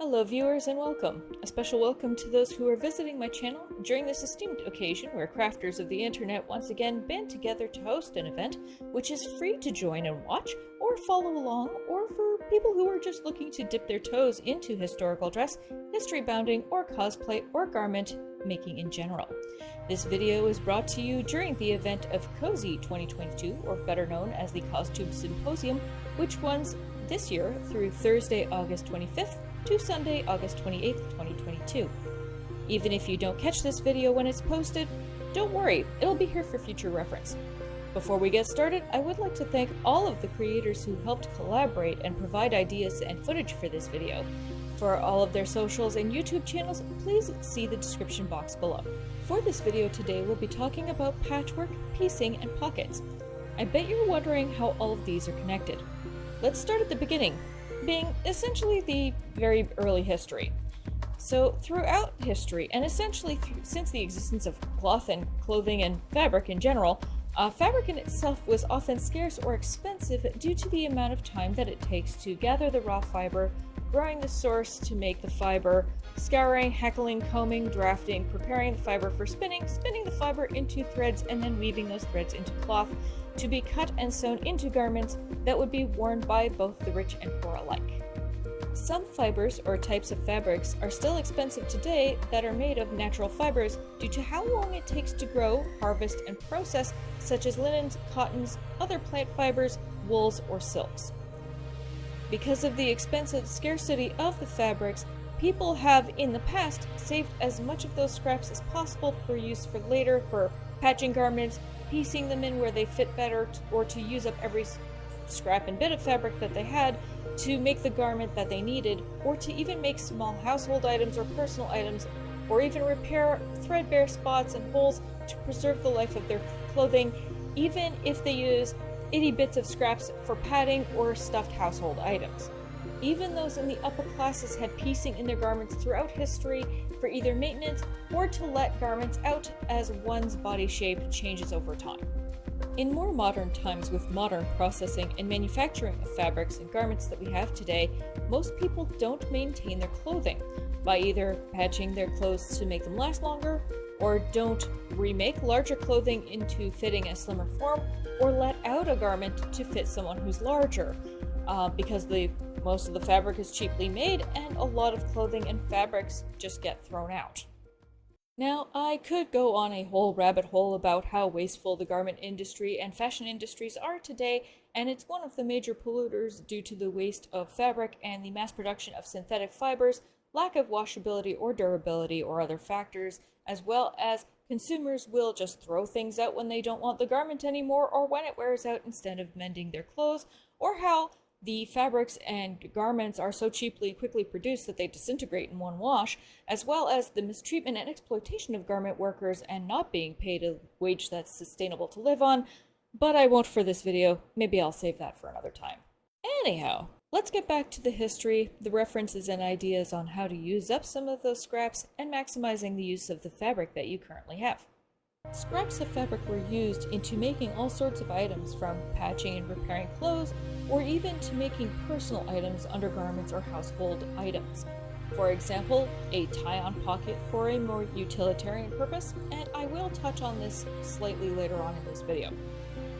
Hello viewers and welcome. A special welcome to those who are visiting my channel during this esteemed occasion where crafters of the internet once again band together to host an event which is free to join and watch or follow along, or for people who are just looking to dip their toes into historical dress, history bounding, or cosplay or garment making in general. This video is brought to you during the event of Cozy 2022, or better known as the Costume Symposium, which runs this year through Thursday, August 25th to Sunday, August 28th, 2022. Even if you don't catch this video when it's posted, don't worry, it'll be here for future reference. Before we get started, I would like to thank all of the creators who helped collaborate and provide ideas and footage for this video. For all of their socials and YouTube channels, please see the description box below. For this video today, we'll be talking about patchwork, piecing, and pockets. I bet you're wondering how all of these are connected. Let's start at the beginning, being essentially the very early history. So throughout history, and essentially since the existence of cloth and clothing and fabric in general, fabric in itself was often scarce or expensive due to the amount of time that it takes to gather the raw fiber, growing the source to make the fiber, scouring, heckling, combing, drafting, preparing the fiber for spinning, spinning the fiber into threads, and then weaving those threads into cloth to be cut and sewn into garments that would be worn by both the rich and poor alike. Some fibers or types of fabrics are still expensive today that are made of natural fibers due to how long it takes to grow, harvest, and process, such as linens, cottons, other plant fibers, wools, or silks. Because of the expensive scarcity of the fabrics, people have in the past saved as much of those scraps as possible for use for later, for patching garments, piecing them in where they fit better, or to use up every scrap and bit of fabric that they had to make the garment that they needed, or to even make small household items or personal items, or even repair threadbare spots and holes to preserve the life of their clothing, even if they use itty bits of scraps for padding or stuffed household items. Even those in the upper classes had piecing in their garments throughout history for either maintenance or to let garments out as one's body shape changes over time. In more modern times, with modern processing and manufacturing of fabrics and garments that we have today, most people don't maintain their clothing by either patching their clothes to make them last longer, or don't remake larger clothing into fitting a slimmer form, or let out a garment to fit someone who's larger, because most of the fabric is cheaply made and a lot of clothing and fabrics just get thrown out. Now, I could go on a whole rabbit hole about how wasteful the garment industry and fashion industries are today, and it's one of the major polluters due to the waste of fabric and the mass production of synthetic fibers, lack of washability or durability or other factors, as well as consumers will just throw things out when they don't want the garment anymore, or when it wears out instead of mending their clothes, or how the fabrics and garments are so quickly produced that they disintegrate in one wash, as well as the mistreatment and exploitation of garment workers and not being paid a wage that's sustainable to live on. But I won't for this video. Maybe I'll save that for another time. Anyhow, let's get back to the history, the references and ideas on how to use up some of those scraps, and maximizing the use of the fabric that you currently have. Scraps of fabric were used into making all sorts of items, from patching and repairing clothes, or even to making personal items, undergarments, or household items. For example, a tie-on pocket for a more utilitarian purpose, and I will touch on this slightly later on in this video.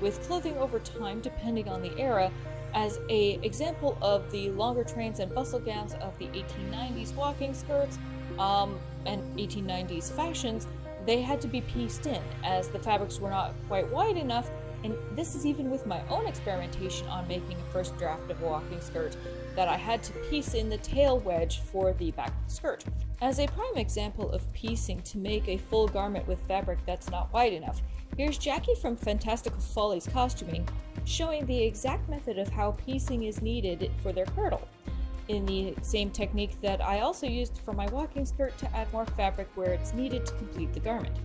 With clothing over time, depending on the era, as an example of the longer trains and bustle gowns of the 1890s walking skirts and 1890s fashions, they had to be pieced in, as the fabrics were not quite wide enough, and this is even with my own experimentation on making a first draft of a walking skirt, that I had to piece in the tail wedge for the back of the skirt. As a prime example of piecing to make a full garment with fabric that's not wide enough, here's Jackie from Fantastical Follies Costuming showing the exact method of how piecing is needed for their girdle, in the same technique that I also used for my walking skirt to add more fabric where it's needed to complete the garment.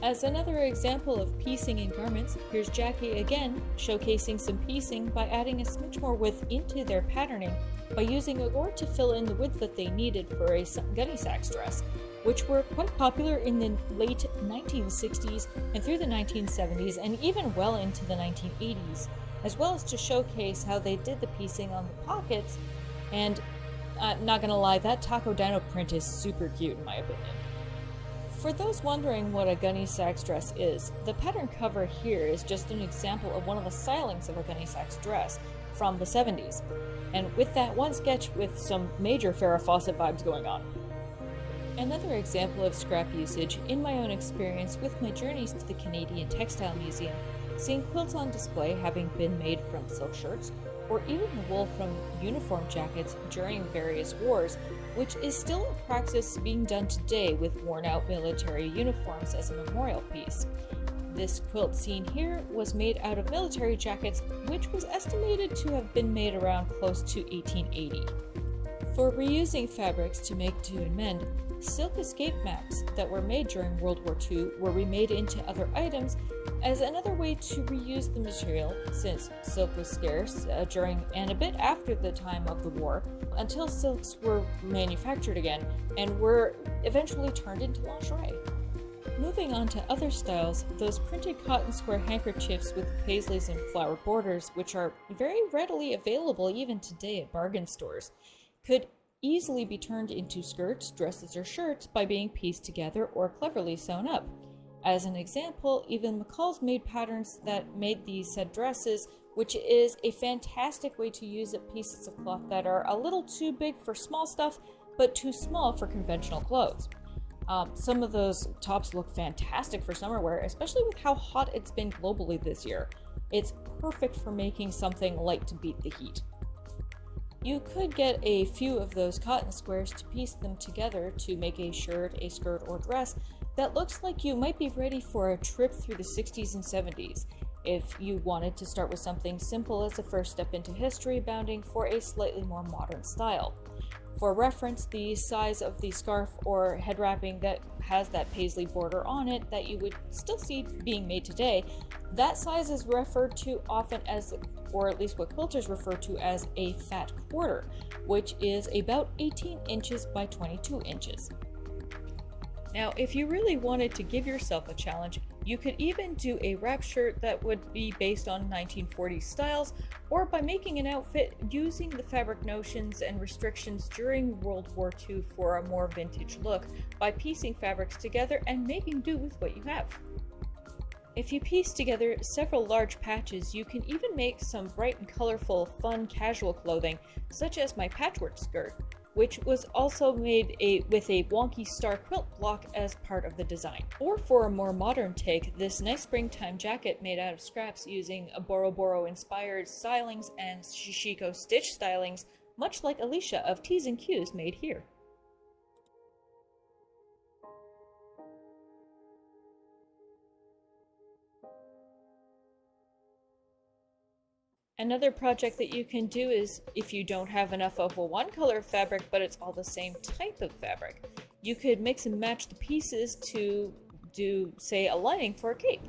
As another example of piecing in garments, here's Jackie again showcasing some piecing by adding a smidge more width into their patterning by using a gore to fill in the width that they needed for a gunny sacks dress, which were quite popular in the late 1960s and through the 1970s, and even well into the 1980s, as well as to showcase how they did the piecing on the pockets and Not gonna lie, that Taco Dino print is super cute in my opinion. For those wondering what a Gunny Sax dress is, the pattern cover here is just an example of one of the stylings of a Gunny Sax dress from the 70s, and with that one sketch with some major Farrah Fawcett vibes going on. Another example of scrap usage, in my own experience with my journeys to the Canadian Textile Museum, seeing quilts on display having been made from silk shirts, or even the wool from uniform jackets during various wars, which is still in practice being done today with worn-out military uniforms as a memorial piece. This quilt seen here was made out of military jackets, which was estimated to have been made around close to 1880. For reusing fabrics to make, do, and mend, silk escape maps that were made during World War II were remade into other items as another way to reuse the material, since silk was scarce during and a bit after the time of the war, until silks were manufactured again and were eventually turned into lingerie. Moving on to other styles, those printed cotton square handkerchiefs with paisleys and flower borders, which are very readily available even today at bargain stores, could easily be turned into skirts, dresses, or shirts by being pieced together or cleverly sewn up. As an example, even McCall's made patterns that made these said dresses, which is a fantastic way to use up pieces of cloth that are a little too big for small stuff, but too small for conventional clothes. Some of those tops look fantastic for summer wear, especially with how hot it's been globally this year. It's perfect for making something light to beat the heat. You could get a few of those cotton squares to piece them together to make a shirt, a skirt, or dress that looks like you might be ready for a trip through the 60s and 70s, if you wanted to start with something simple as a first step into history bounding for a slightly more modern style. For reference, the size of the scarf or head wrapping that has that paisley border on it that you would still see being made today, that size is referred to often as, or at least what quilters refer to as, a fat quarter, which is about 18 inches by 22 inches. Now, if you really wanted to give yourself a challenge, you could even do a wrap shirt that would be based on 1940s styles, or by making an outfit using the fabric notions and restrictions during World War II for a more vintage look by piecing fabrics together and making do with what you have. If you piece together several large patches, you can even make some bright and colorful, fun, casual clothing, such as my patchwork skirt, which was also made with a wonky star quilt block as part of the design. Or for a more modern take, this nice springtime jacket made out of scraps using a Boro Boro inspired stylings and Shishiko stitch stylings, much like Alicia of T's and Q's made here. Another project that you can do is, if you don't have enough of a one color fabric but it's all the same type of fabric, you could mix and match the pieces to do, say, a lining for a cape.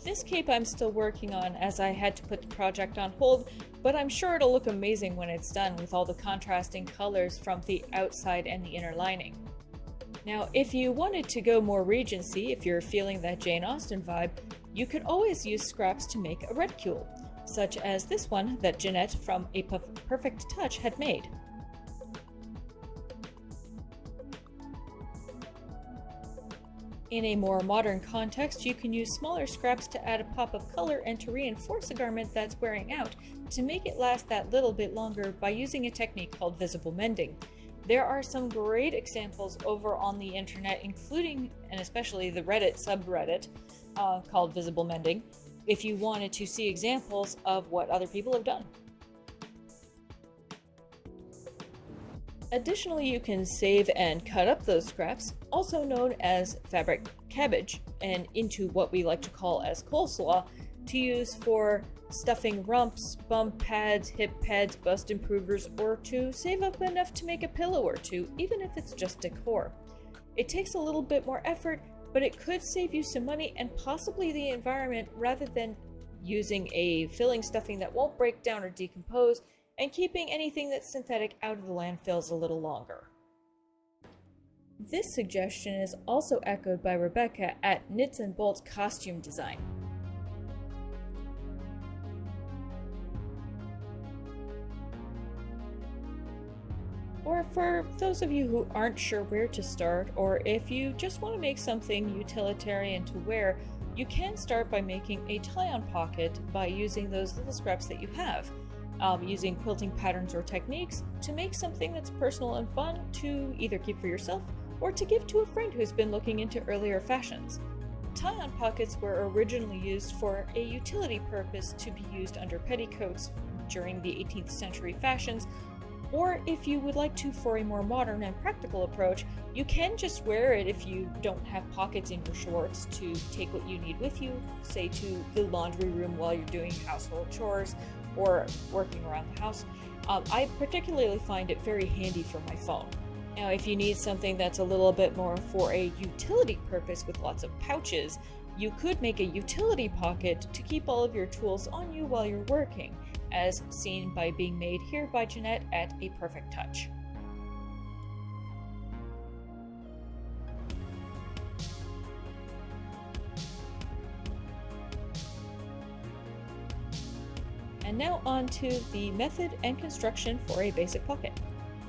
This cape I'm still working on as I had to put the project on hold, but I'm sure it'll look amazing when it's done with all the contrasting colors from the outside and the inner lining. Now, if you wanted to go more Regency, if you're feeling that Jane Austen vibe, you could always use scraps to make a reticule, such as this one that Jeanette from A Perfect Touch had made. In a more modern context, you can use smaller scraps to add a pop of color and to reinforce a garment that's wearing out to make it last that little bit longer by using a technique called visible mending. There are some great examples over on the internet, including and especially the Reddit subreddit called Visible Mending, if you wanted to see examples of what other people have done. Additionally, you can save and cut up those scraps, also known as fabric cabbage, and into what we like to call as coleslaw, to use for stuffing rumps, bump pads, hip pads, bust improvers, or to save up enough to make a pillow or two, even if it's just decor. It takes a little bit more effort, but it could save you some money and possibly the environment, rather than using a filling stuffing that won't break down or decompose and keeping anything that's synthetic out of the landfills a little longer. This suggestion is also echoed by Rebecca at Knits and Bolts Costume Design. Or for those of you who aren't sure where to start, or if you just want to make something utilitarian to wear, you can start by making a tie-on pocket by using those little scraps that you have. Using quilting patterns or techniques to make something that's personal and fun to either keep for yourself or to give to a friend who's been looking into earlier fashions. Tie-on pockets were originally used for a utility purpose to be used under petticoats during the 18th century fashions, or if you would like to for a more modern and practical approach, you can just wear it if you don't have pockets in your shorts to take what you need with you, say to the laundry room while you're doing household chores or working around the house. I particularly find it very handy for my phone. Now, if you need something that's a little bit more for a utility purpose with lots of pouches, you could make a utility pocket to keep all of your tools on you while you're working, as seen by being made here by Jeanette at A Perfect Touch. And now on to the method and construction for a basic pocket.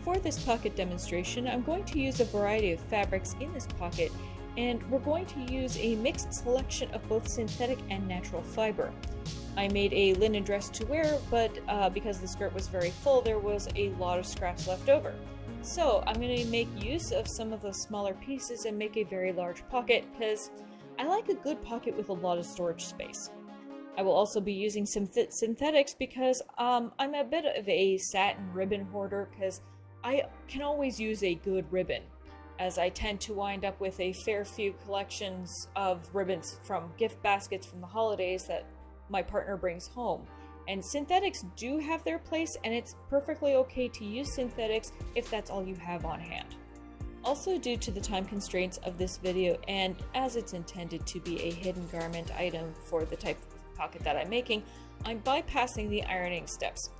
For this pocket demonstration, I'm going to use a variety of fabrics in this pocket, and we're going to use a mixed selection of both synthetic and natural fiber. I made a linen dress to wear, but because the skirt was very full, there was a lot of scraps left over. So I'm going to make use of some of those smaller pieces and make a very large pocket, because I like a good pocket with a lot of storage space. I will also be using some synthetics because I'm a bit of a satin ribbon hoarder, because I can always use a good ribbon, as I tend to wind up with a fair few collections of ribbons from gift baskets from the holidays that my partner brings home. And synthetics do have their place, and it's perfectly okay to use synthetics if that's all you have on hand. Also, due to the time constraints of this video, and as it's intended to be a hidden garment item for the type of pocket that I'm making, I'm bypassing the ironing steps.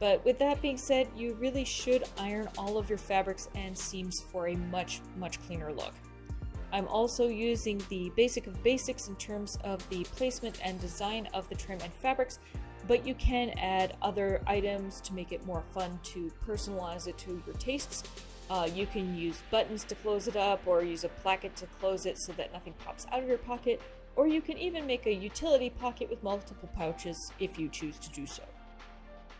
But with that being said, you really should iron all of your fabrics and seams for a much cleaner look. I'm also using the basic of basics in terms of the placement and design of the trim and fabrics, but you can add other items to make it more fun to personalize it to your tastes. You can use buttons to close it up, or use a placket to close it so that nothing pops out of your pocket, or you can even make a utility pocket with multiple pouches if you choose to do so.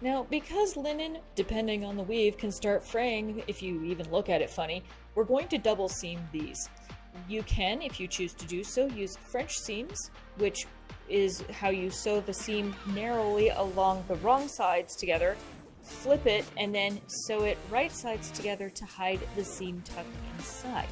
Now, because linen, depending on the weave, can start fraying if you even look at it funny, we're going to double seam these. You can, if you choose to do so, use French seams, which is how you sew the seam narrowly along the wrong sides together, flip it, and then sew it right sides together to hide the seam tucked inside.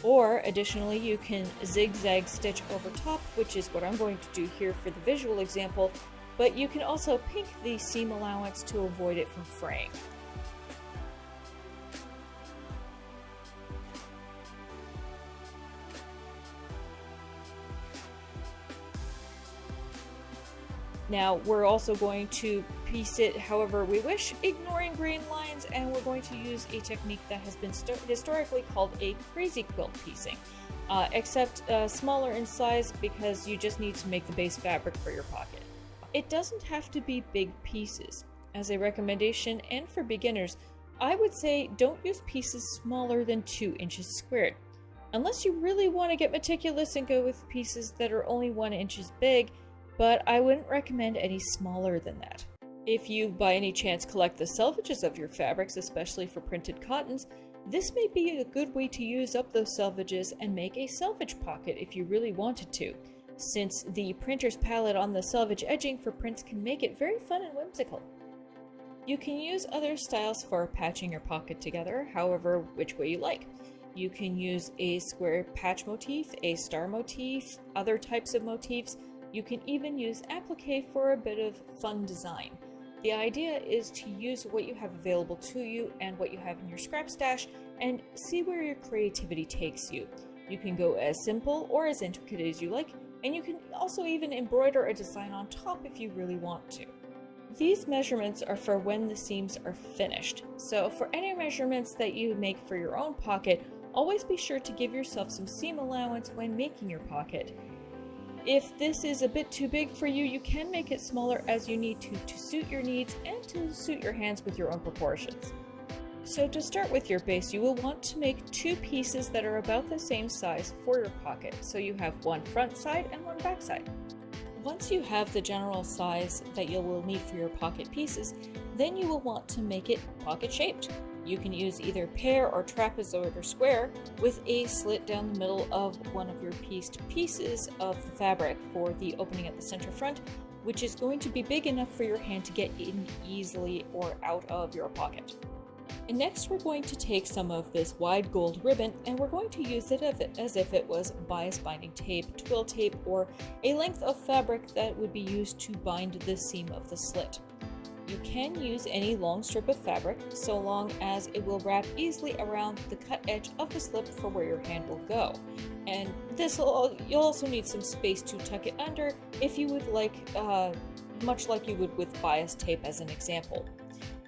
Or additionally, you can zigzag stitch over top, which is what I'm going to do here for the visual example, but you can also pink the seam allowance to avoid it from fraying. Now, we're also going to piece it however we wish, ignoring grain lines, and we're going to use a technique that has been historically called a crazy quilt piecing, except smaller in size because you just need to make the base fabric for your pocket. It doesn't have to be big pieces. As a recommendation, and for beginners, I would say don't use pieces smaller than 2 inches squared. Unless you really want to get meticulous and go with pieces that are only 1 inch big, but I wouldn't recommend any smaller than that. If you by any chance collect the selvages of your fabrics, especially for printed cottons, this may be a good way to use up those selvages and make a selvage pocket if you really wanted to, since the printer's palette on the selvage edging for prints can make it very fun and whimsical. You can use other styles for patching your pocket together, however which way you like. You can use a square patch motif, a star motif, other types of motifs. You can even use applique for a bit of fun design. The idea is to use what you have available to you and what you have in your scrap stash and see where your creativity takes you. You can go as simple or as intricate as you like, And you can also even embroider a design on top if you really want to. These measurements are for when the seams are finished. So for any measurements that you make for your own pocket, always be sure to give yourself some seam allowance when making your pocket. If this is a bit too big for you, you can make it smaller as you need to suit your needs and to suit your hands with your own proportions. So to start with your base, you will want to make two pieces that are about the same size for your pocket. So you have one front side and one back side. Once you have the general size that you will need for your pocket pieces, then you will want to make it pocket shaped. You can use either pear or trapezoid or square with a slit down the middle of one of your pieced pieces of the fabric for the opening at the center front, which is going to be big enough for your hand to get in easily or out of your pocket. And next we're going to take some of this wide gold ribbon and we're going to use it as if it was bias binding tape, twill tape, or a length of fabric that would be used to bind the seam of the slit. You can use any long strip of fabric so long as it will wrap easily around the cut edge of the slip for where your hand will go. And you'll also need some space to tuck it under if you would like, much like you would with bias tape as an example.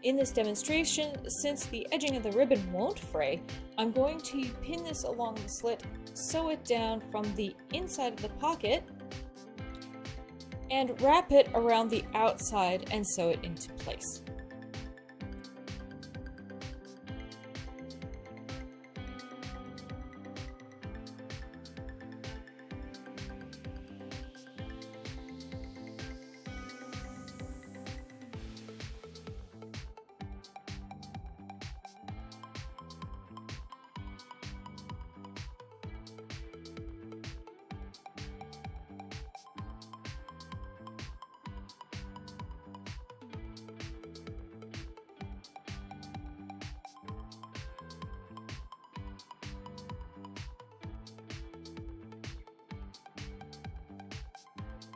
In this demonstration, since the edging of the ribbon won't fray, I'm going to pin this along the slit, sew it down from the inside of the pocket, and wrap it around the outside and sew it into place.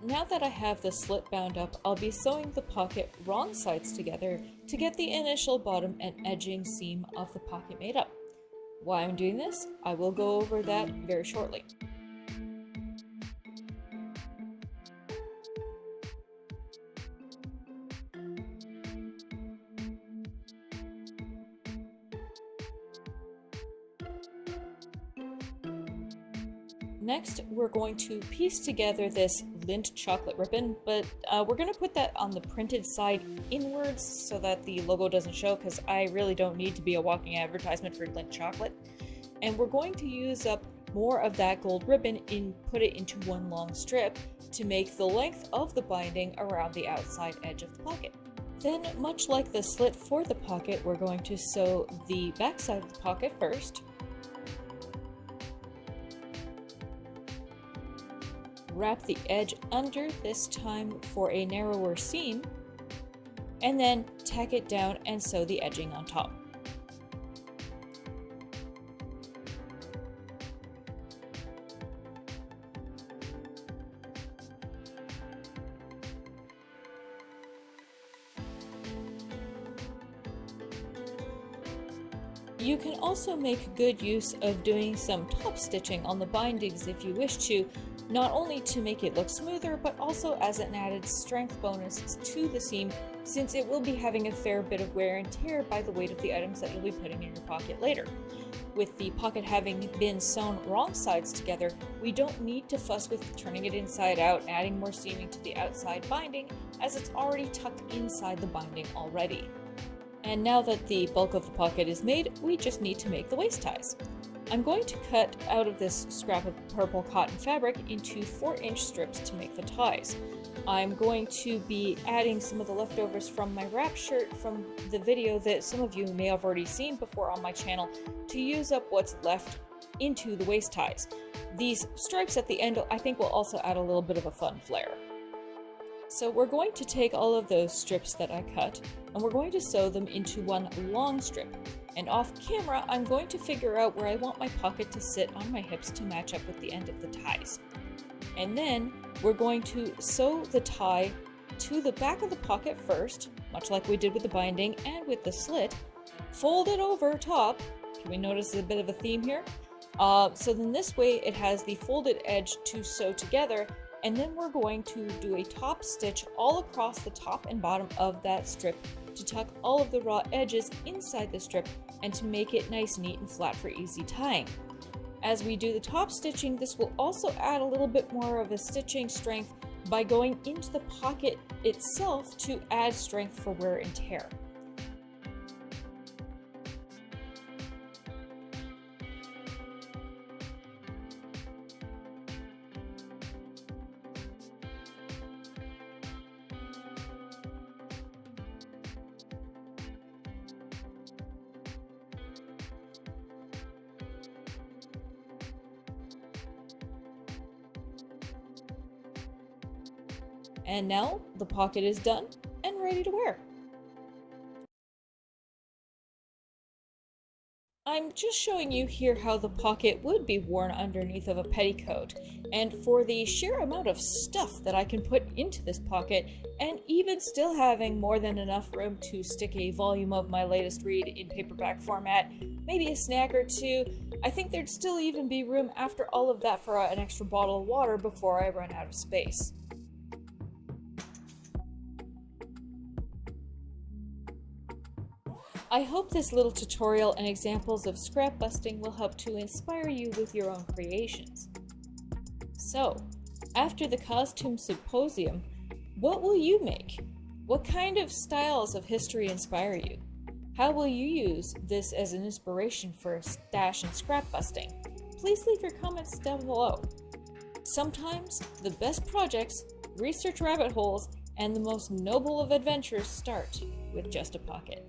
Now that I have the slit bound up, I'll be sewing the pocket wrong sides together to get the initial bottom and edging seam of the pocket made up. Why I'm doing this, I will go over that very shortly. Next, we're going to piece together this Lindt chocolate ribbon, but we're going to put that on the printed side inwards so that the logo doesn't show, because I really don't need to be a walking advertisement for Lindt chocolate. And we're going to use up more of that gold ribbon and put it into one long strip to make the length of the binding around the outside edge of the pocket. Then, much like the slit for the pocket, we're going to sew the back side of the pocket first. Wrap the edge under this time for a narrower seam, and then tack it down and sew the edging on top. You can also make good use of doing some top stitching on the bindings if you wish to, not only to make it look smoother, but also as an added strength bonus to the seam, since it will be having a fair bit of wear and tear by the weight of the items that you'll be putting in your pocket later. With the pocket having been sewn wrong sides together, we don't need to fuss with turning it inside out, adding more seaming to the outside binding, as it's already tucked inside the binding already. And now that the bulk of the pocket is made, we just need to make the waist ties. I'm going to cut out of this scrap of purple cotton fabric into 4-inch strips to make the ties. I'm going to be adding some of the leftovers from my wrap shirt from the video that some of you may have already seen before on my channel to use up what's left into the waist ties. These stripes at the end I think will also add a little bit of a fun flair. So we're going to take all of those strips that I cut and we're going to sew them into one long strip. And off camera, I'm going to figure out where I want my pocket to sit on my hips to match up with the end of the ties. And then we're going to sew the tie to the back of the pocket first, much like we did with the binding and with the slit. Fold it over top. Can we notice a bit of a theme here? So then this way it has the folded edge to sew together, and then we're going to do a top stitch all across the top and bottom of that strip to tuck all of the raw edges inside the strip and to make it nice, neat, and flat for easy tying. As we do the top stitching, this will also add a little bit more of a stitching strength by going into the pocket itself to add strength for wear and tear. And now the pocket is done and ready to wear. I'm just showing you here how the pocket would be worn underneath of a petticoat, and for the sheer amount of stuff that I can put into this pocket, and even still having more than enough room to stick a volume of my latest read in paperback format, maybe a snack or two, I think there'd still even be room after all of that for an extra bottle of water before I run out of space. I hope this little tutorial and examples of scrap busting will help to inspire you with your own creations. So, after the costume symposium, what will you make? What kind of styles of history inspire you? How will you use this as an inspiration for stash and scrap busting? Please leave your comments down below. Sometimes the best projects, research rabbit holes, and the most noble of adventures start with just a pocket.